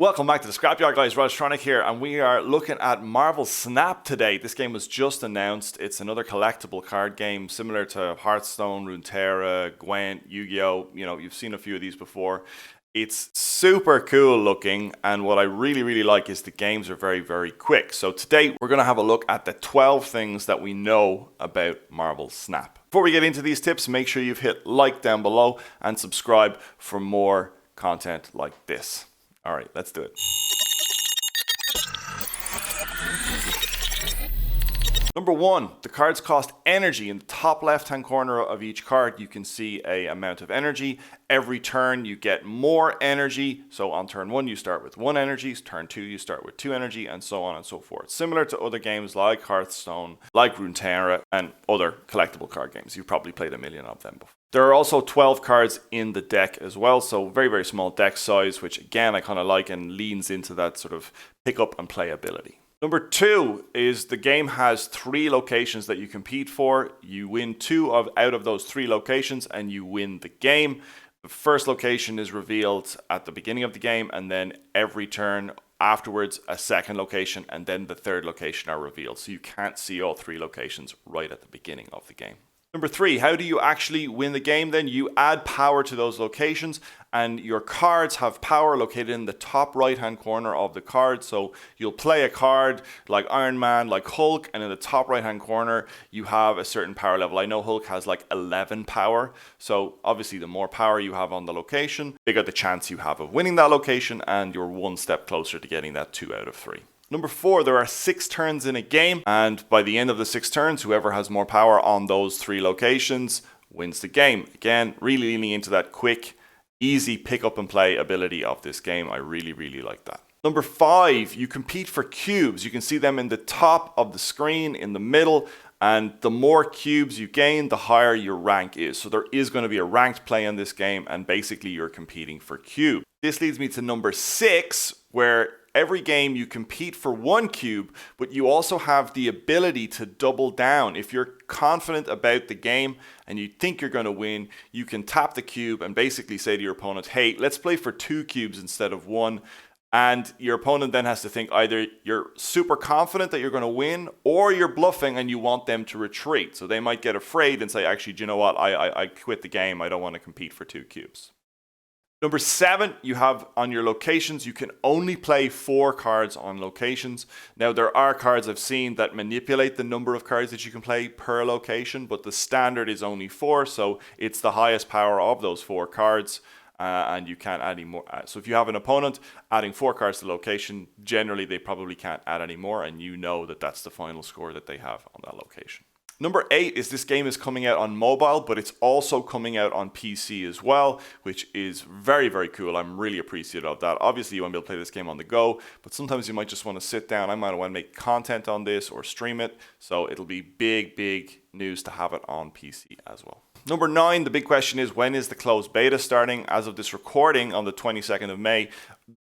Welcome back to the Scrapyard, guys. Rostronic here, and we are looking at Marvel Snap today. This game was just announced. It's another collectible card game similar to Hearthstone, Runeterra, Gwent, Yu-Gi-Oh! You know, you've seen a few of these before. It's super cool looking, and what I really like is the games are very quick. So today we're going to have a look at the 12 things that we know about Marvel Snap. Before we get into these tips, make sure you've hit like down below and subscribe for more content like this. All right, let's do it. Number one, the cards cost energy. In the top left-hand corner of each card, you can see an amount of energy. Every turn, you get more energy. So on turn 1, you start with 1 energy. Turn 2, you start with 2 energy, and so on and so forth. Similar to other games like Hearthstone, like Runeterra, and other collectible card games. You've probably played a million of them before. There are also 12 cards in the deck as well, so very small deck size, which again I kind of like and leans into that sort of pick up and play ability. Number 2 is the game has 3 locations that you compete for. You win 2 out of those 3 locations and you win the game. The first location is revealed at the beginning of the game, and then every turn afterwards a second location and then the third location are revealed. So you can't see all 3 locations right at the beginning of the game. Number 3, how do you actually win the game then? You add power to those locations, and your cards have power located in the top right hand corner of the card. So you'll play a card like Iron Man, like Hulk, and in the top right hand corner you have a certain power level. I know Hulk has like 11 power, so obviously the more power you have on the location, bigger the chance you have of winning that location, and you're one step closer to getting that 2 out of 3. Number 4, there are 6 turns in a game, and by the end of the 6 turns, whoever has more power on those 3 locations wins the game. Again, really leaning into that quick, easy pick up and play ability of this game. I really like that. Number 5, you compete for cubes. You can see them in the top of the screen, in the middle, and the more cubes you gain, the higher your rank is. So there is going to be a ranked play in this game, and basically you're competing for cubes. This leads me to number 6, where every game you compete for 1 cube, but you also have the ability to double down. If you're confident about the game and you think you're going to win, you can tap the cube and basically say to your opponent, hey, let's play for 2 cubes instead of 1. And your opponent then has to think either you're super confident that you're going to win, or you're bluffing and you want them to retreat. So they might get afraid and say, actually, do you know what? I quit the game. I don't want to compete for 2 cubes. Number 7, you have on your locations, you can only play 4 cards on locations. Now, there are cards I've seen that manipulate the number of cards that you can play per location, but the standard is only 4, so it's the highest power of those 4 cards, and you can't add any more. So if you have an opponent adding 4 cards to the location, generally they probably can't add any more, and you know that that's the final score that they have on that location. Number 8 is this game is coming out on mobile, but it's also coming out on PC as well, which is very cool. I'm really appreciative of that. Obviously, you want to be able to play this game on the go, but sometimes you might just want to sit down. I might want to make content on this or stream it, so it'll be big news to have it on PC as well. Number 9, the big question is, when is the closed beta starting? As of this recording on the 22nd of May,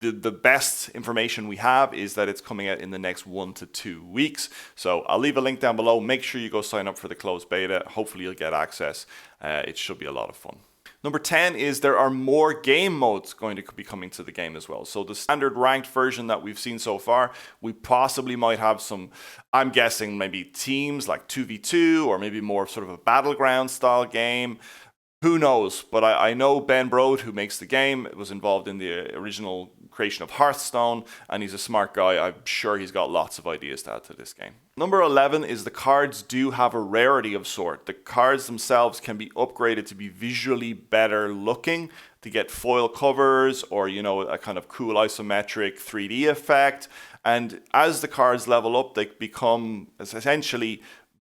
the best information we have is that it's coming out in the next 1 to 2 weeks. So I'll leave a link down below. Make sure you go sign up for the closed beta. Hopefully you'll get access. It should be a lot of fun. Number 10 is there are more game modes going to be coming to the game as well. So the standard ranked version that we've seen so far, we possibly might have some, I'm guessing maybe teams like 2v2 or maybe more sort of a battleground style game. Who knows? But I know Ben Brode, who makes the game, was involved in the original creation of Hearthstone, and he's a smart guy. I'm sure he's got lots of ideas to add to this game. Number 11 is the cards do have a rarity of sort. The cards themselves can be upgraded to be visually better looking, to get foil covers or, you know, a kind of cool isometric 3D effect. And as the cards level up, they become essentially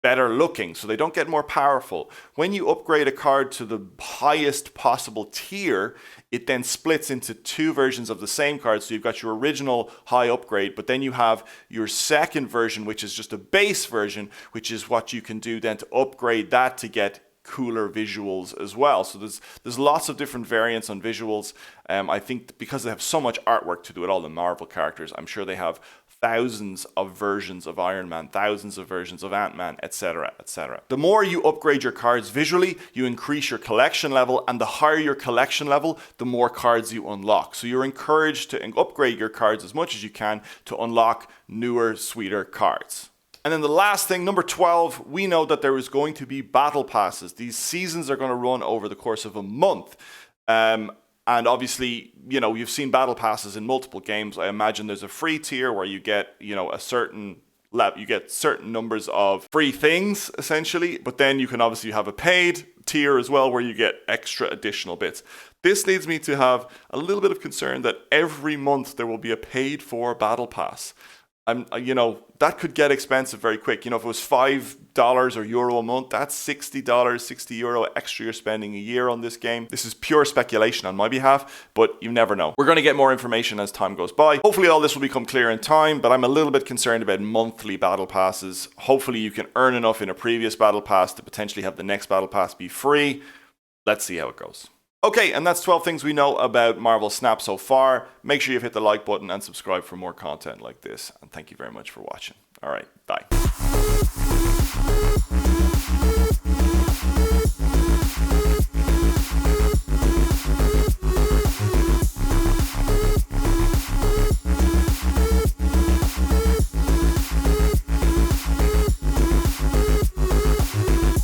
better looking, so they don't get more powerful. When you upgrade a card to the highest possible tier, it then splits into 2 versions of the same card. So you've got your original high upgrade, but then you have your second version, which is just a base version, which is what you can do then to upgrade that to get cooler visuals as well. So there's lots of different variants on visuals. I think because they have so much artwork to do with all the Marvel characters, I'm sure they have thousands of versions of Iron Man, thousands of versions of Ant-Man, etc., etc. The more you upgrade your cards visually, you increase your collection level, and the higher your collection level, the more cards you unlock. So you're encouraged to upgrade your cards as much as you can to unlock newer, sweeter cards. And then the last thing, number 12, we know that there is going to be battle passes. These seasons are going to run over the course of a month. And obviously, you've seen battle passes in multiple games. I imagine there's a free tier where you get, a certain you get certain numbers of free things, essentially. But then you can obviously have a paid tier as well where you get extra additional bits. This leads me to have a little bit of concern that every month there will be a paid for battle pass. That could get expensive very quick. If it was $5 or euro a month, that's $60, €60 extra you're spending a year on this game. This is pure speculation on my behalf, but you never know. We're going to get more information as time goes by. Hopefully all this will become clear in time, but I'm a little bit concerned about monthly battle passes. Hopefully you can earn enough in a previous battle pass to potentially have the next battle pass be free. Let's see how it goes. Okay, and that's 12 things we know about Marvel Snap so far. Make sure you've hit the like button and subscribe for more content like this. And thank you very much for watching. All right, bye.